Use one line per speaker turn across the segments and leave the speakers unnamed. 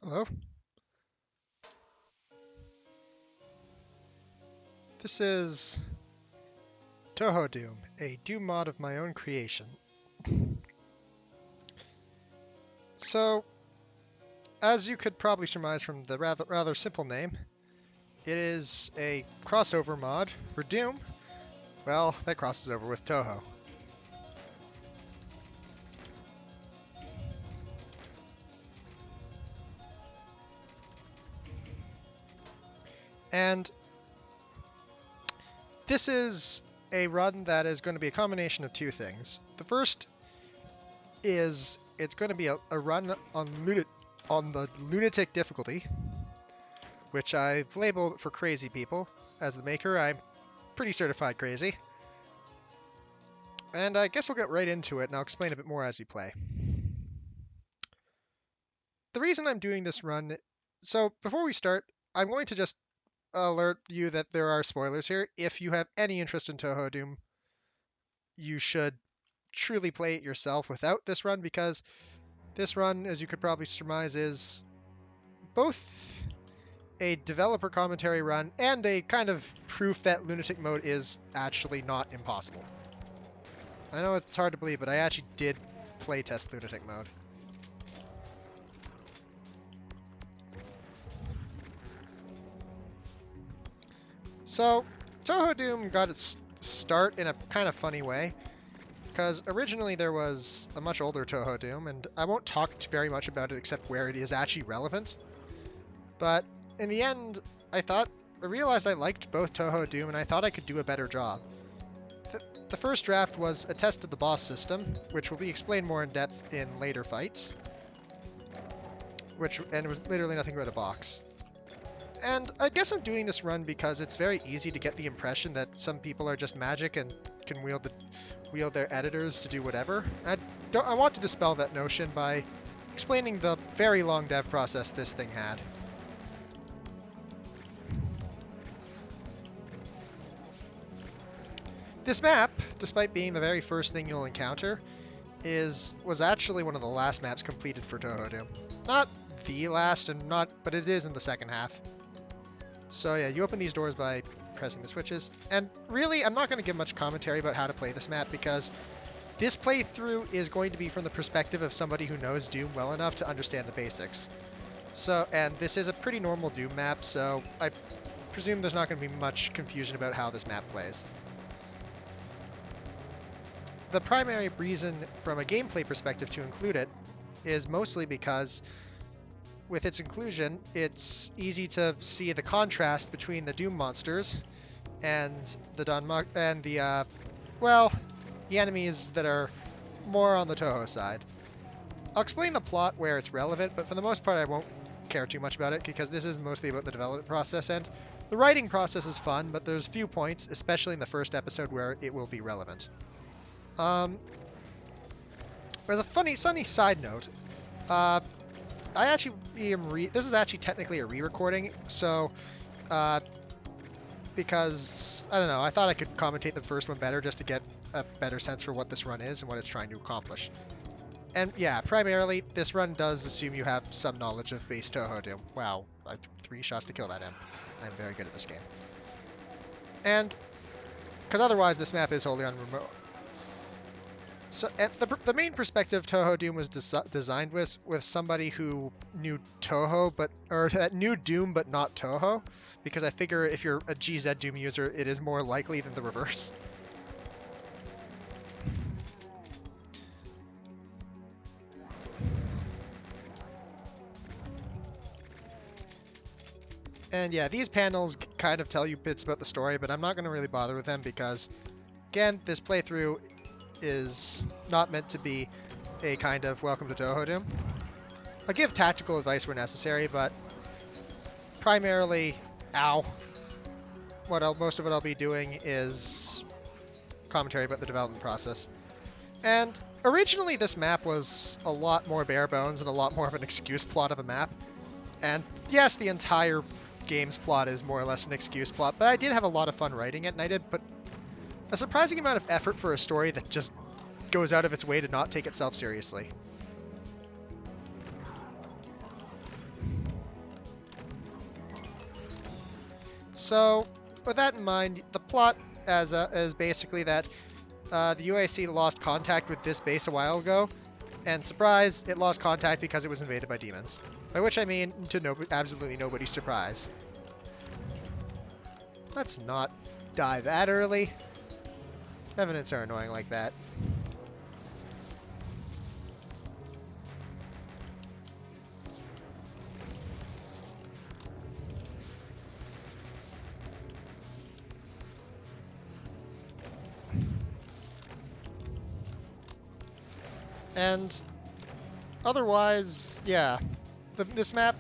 Hello? This is Touhou Doom, a Doom mod of my own creation. So, as you could probably surmise from the rather simple name, it is a crossover mod for Doom. Well, that crosses over with Touhou. And this is a run that is going to be a combination of two things. The first is it's going to be a run on the Lunatic difficulty, which I've labeled for crazy people. As the maker, I'm pretty certified crazy. And I guess we'll get right into it, and I'll explain a bit more as we play. The reason I'm doing this run, so before we start, I'm going to just alert you that there are spoilers here. If you have any interest in Touhou Doom, you should truly play it yourself without this run, because this run, as you could probably surmise, is both a developer commentary run and a kind of proof that Lunatic mode is actually not impossible. I know it's hard to believe, but I actually did playtest Lunatic mode. So, Touhou Doom got its start in a kind of funny way, because originally there was a much older Touhou Doom, and I won't talk very much about it except where it is actually relevant. But in the end, I realized I liked both Touhou Doom, and I thought I could do a better job. The first draft was a test of the boss system, which will be explained more in depth in later fights, and it was literally nothing but a box. And I guess I'm doing this run because it's very easy to get the impression that some people are just magic and can wield their editors to do whatever. I want to dispel that notion by explaining the very long dev process this thing had. This map, despite being the very first thing you'll encounter, was actually one of the last maps completed for Touhou Doom. Not the last, but it is in the second half. So yeah, you open these doors by pressing the switches. And really, I'm not going to give much commentary about how to play this map, because this playthrough is going to be from the perspective of somebody who knows Doom well enough to understand the basics. And this is a pretty normal Doom map, so I presume there's not going to be much confusion about how this map plays. The primary reason from a gameplay perspective to include it is mostly because with its inclusion, it's easy to see the contrast between the Doom monsters and the enemies that are more on the Touhou side. I'll explain the plot where it's relevant, but for the most part I won't care too much about it, because this is mostly about the development process, and the writing process is fun, but there's few points, especially in the first episode, where it will be relevant. There's a funny side note. This is actually technically a re-recording, so, because, I don't know, I thought I could commentate the first one better just to get a better sense for what this run is and what it's trying to accomplish. And yeah, primarily, this run does assume you have some knowledge of base Touhou Doom. Wow, I took 3 shots to kill that M. I'm very good at this game. And, because otherwise this map is wholly on remote. So, and the main perspective Touhou Doom was designed with somebody who knew knew Doom but not Touhou, because I figure if you're a ZDoom user, it is more likely than the reverse. And yeah, these panels kind of tell you bits about the story, but I'm not going to really bother with them because, again, this playthrough is not meant to be a kind of welcome to Touhou Doom. I'll give tactical advice where necessary, but primarily, most of what I'll be doing is commentary about the development process. And originally this map was a lot more bare bones and a lot more of an excuse plot of a map. And yes, the entire game's plot is more or less an excuse plot, but I did have a lot of fun writing it, and I did put a surprising amount of effort for a story that just goes out of its way to not take itself seriously. So, with that in mind, the plot is basically that the UAC lost contact with this base a while ago, and surprise, it lost contact because it was invaded by demons. By which I mean, to absolutely nobody's surprise. Let's not die that early. Revenants are annoying like that. And otherwise, yeah, this map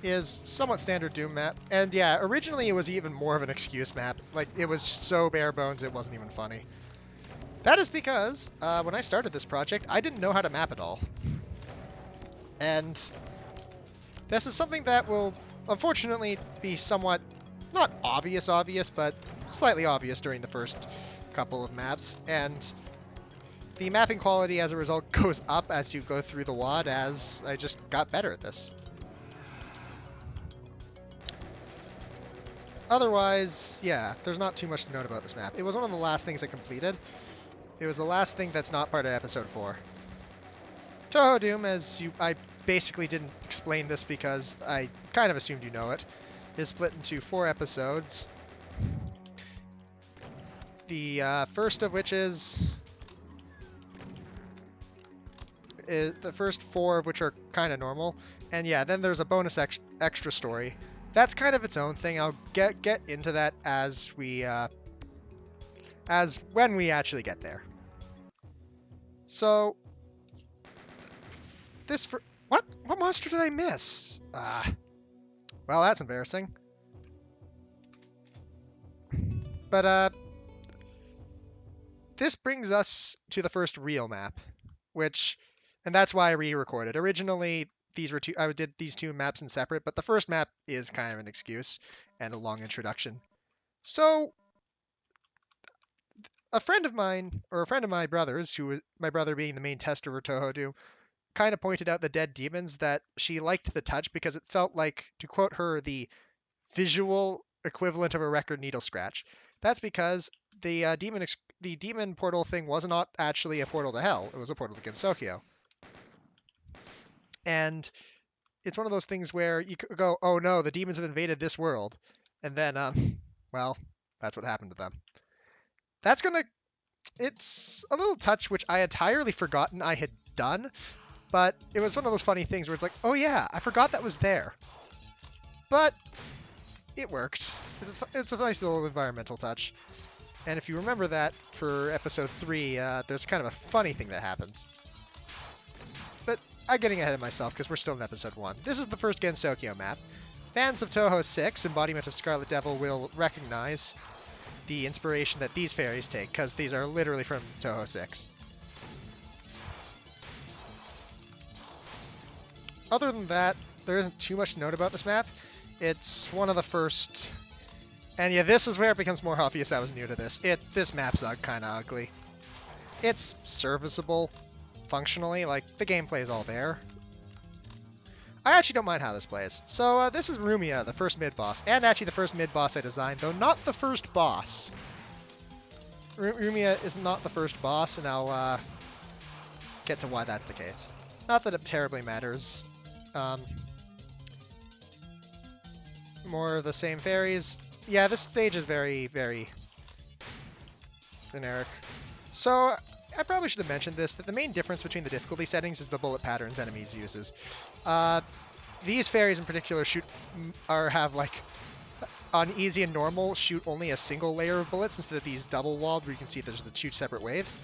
is somewhat standard Doom map. And yeah, originally it was even more of an excuse map. Like, it was so bare bones it wasn't even funny. That is because when I started this project, I didn't know how to map at all. And this is something that will unfortunately be somewhat, not obvious, but slightly obvious during the first couple of maps. And the mapping quality as a result goes up as you go through the WAD, as I just got better at this. Otherwise, yeah, there's not too much to note about this map. It was one of the last things I completed. It was the last thing that's not part of episode 4. Touhou Doom, I basically didn't explain this because I kind of assumed you know it, is split into 4 episodes. The first of which is the first 4 of which are kind of normal, and yeah, then there's a bonus extra story. That's kind of its own thing. I'll get into that as when we actually get there. So what monster did I miss? Well, that's embarrassing. But this brings us to the first real map, and that's why I re-recorded. Originally, I did these 2 maps in separate, but the first map is kind of an excuse and a long introduction. So, a friend of my brother's, my brother being the main tester for Touhou Doom, kind of pointed out the dead demons, that she liked the touch because it felt like, to quote her, the visual equivalent of a record needle scratch. That's because the demon portal thing was not actually a portal to hell. It was a portal to Gensokyo. And it's one of those things where you could go, oh no, the demons have invaded this world. And then, well, that's what happened to them. It's a little touch which I entirely forgotten I had done, but it was one of those funny things where it's like, oh yeah, I forgot that was there. But it worked. It's a nice little environmental touch. And if you remember that for episode 3, there's kind of a funny thing that happens. But I'm getting ahead of myself because we're still in episode 1. This is the first Gensokyo map. Fans of Touhou 6, Embodiment of Scarlet Devil, will recognize the inspiration that these fairies take, because these are literally from Touhou 6. Other than that, there isn't too much to note about this map. It's one of the first... And yeah, this is where it becomes more obvious I was new to this. This map's kind of ugly. It's serviceable, functionally, like, the gameplay is all there. I actually don't mind how this plays. So this is Rumia, the first mid-boss, and actually the first mid-boss I designed, though not the first boss. Rumia is not the first boss, and I'll get to why that's the case. Not that it terribly matters. More of the same fairies. Yeah, this stage is very, very generic. So I probably should have mentioned this, that the main difference between the difficulty settings is the bullet patterns enemies uses. These fairies in particular have like, on easy and normal, shoot only a single layer of bullets instead of these double-walled where you can see there's the 2 separate waves.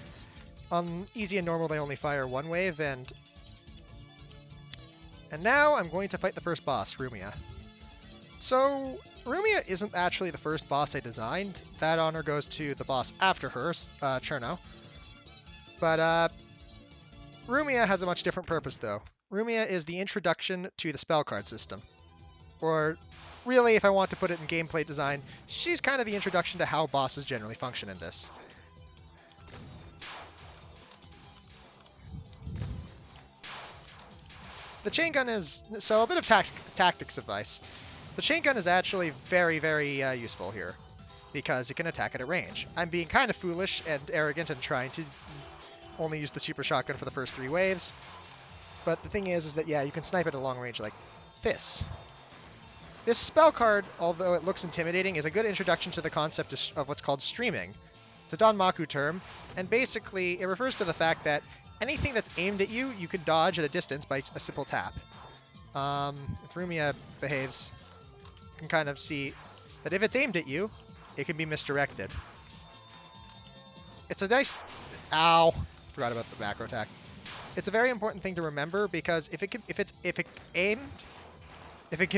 On easy and normal, they only fire 1 wave, and now I'm going to fight the first boss, Rumia. So, Rumia isn't actually the first boss I designed. That honor goes to the boss after her, Cherno. But Rumia has a much different purpose, though. Rumia is the introduction to the spell card system. Or, really, if I want to put it in gameplay design, she's kind of the introduction to how bosses generally function in this. The chain gun is... So, a bit of tactics advice. The chain gun is actually very, very useful here, because you can attack it at range. I'm being kind of foolish and arrogant and trying to only use the super shotgun for the first 3 waves, but the thing is that, yeah, you can snipe it at long range like this. This spell card, although it looks intimidating, is a good introduction to the concept of what's called streaming. It's a Danmaku term, and basically it refers to the fact that anything that's aimed at you, you can dodge at a distance by a simple tap. If Rumia behaves, you can kind of see that if it's aimed at you, it can be misdirected. It's a nice... Ow! Forgot about the macro attack. It's a very important thing to remember, because if it can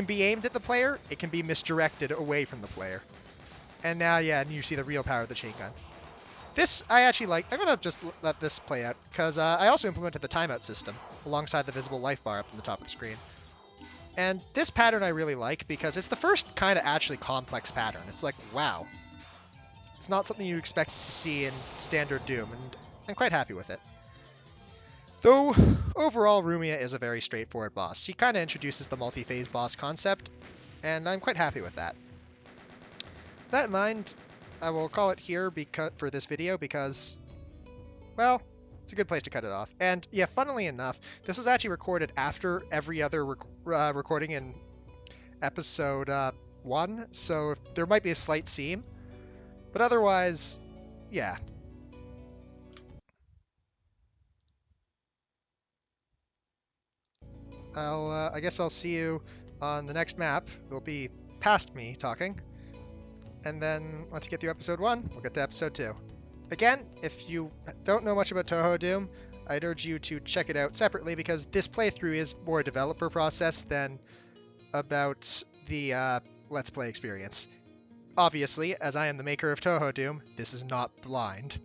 be aimed at the player, it can be misdirected away from the player. And now, yeah, and you see the real power of the chain gun. This, I actually like. I'm going to just let this play out, because I also implemented the timeout system alongside the visible life bar up on the top of the screen. And this pattern I really like, because it's the first kind of actually complex pattern. It's like, wow. It's not something you expect to see in standard Doom, and I'm quite happy with it. Though, overall, Rumia is a very straightforward boss. She kind of introduces the multi-phase boss concept, and I'm quite happy with that. With that in mind, I will call it here for this video because, well, it's a good place to cut it off. And yeah, funnily enough, this was actually recorded after every other recording in episode 1, so there might be a slight seam. But otherwise, yeah. I guess I'll see you on the next map. It'll be past me talking. And then once you get through episode 1, we'll get to episode 2. Again, if you don't know much about Touhou Doom, I'd urge you to check it out separately, because this playthrough is more a developer process than about the Let's Play experience. Obviously, as I am the maker of Touhou Doom, this is not blind.